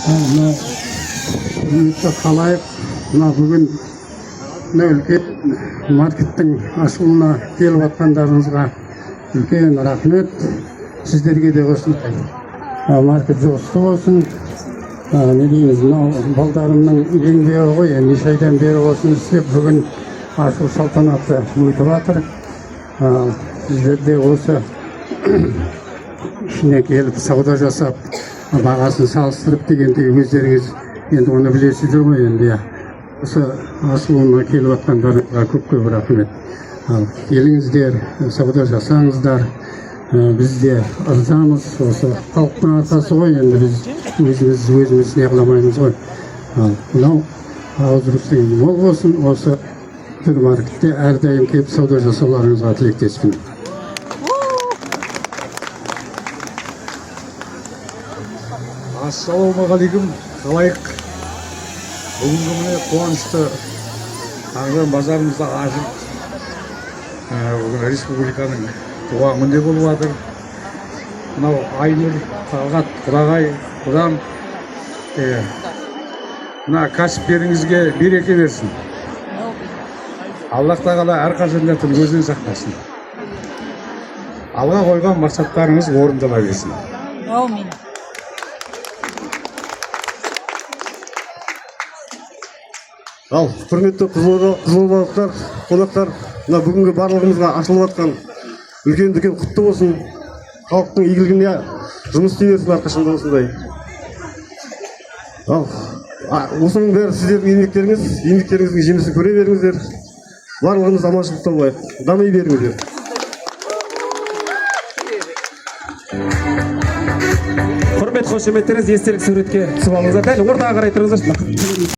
Құрметті қалайық, мына бүгін үлкен маркеттің ашылуына келіп жатқандарыңызға үлкен рахмет. Сіздерге де осындай маркет жосты болсын. Не дейміз, мынау балдарымның еңбегі ғой, неше айдан бері осыны істеп, бүгін ашылу салтанаты өтіп жатыр. Сіздер де осы ішіне келіп сауда жасап, бағасын салыстырып дегенде өздеріңіз енді оны білесіздер ғой енді. Осы ашылуына келіп жатқандарыңызға көп рахмет. Келіңіздер, сауда жасаңыздар. Біз де ырзамыз, осы халықтың арқасы ғой, енді біз өзіміз не қыламаймыз ғой. Мынау ауызрұстың мол болсын, осы маркетте әрдайым келіп сауда жасауларыңызға тілектеспін. Ассалаумағалейкум, қалайық. Бүгінгі міне қуанышты Ағжан базарымызда ашып, бүгін республиканың туған күні болып жатыр. Мынау Айнұр, Талғат, Құдағай, Құдам, мына кәсіпкеріңізге береке берсін. Аллах тағала әрқашан жатын өзін сақтасын. Алға қойған мақсаттарыңыз орындала берсін. Аумин. Ал, құрметті қызылордалықтар, қонақтар, мына бүгінгі барлығымызға ашылып жатқан үлкен дүкен құтты болсын. Халықтың игілігіне жұмыс істей берсін әрқашанда осындай. Ал, осының бәрі сіздердің еңбектеріңіздің жемісін көре беріңіздер. Барлығымыз аманшылықта болайық. Дами беріңіздер. Құрмет қошеметтеріңіз естелік суретке түсіп алыңыздар. Дәл ортаға қарай тұрыңыздар.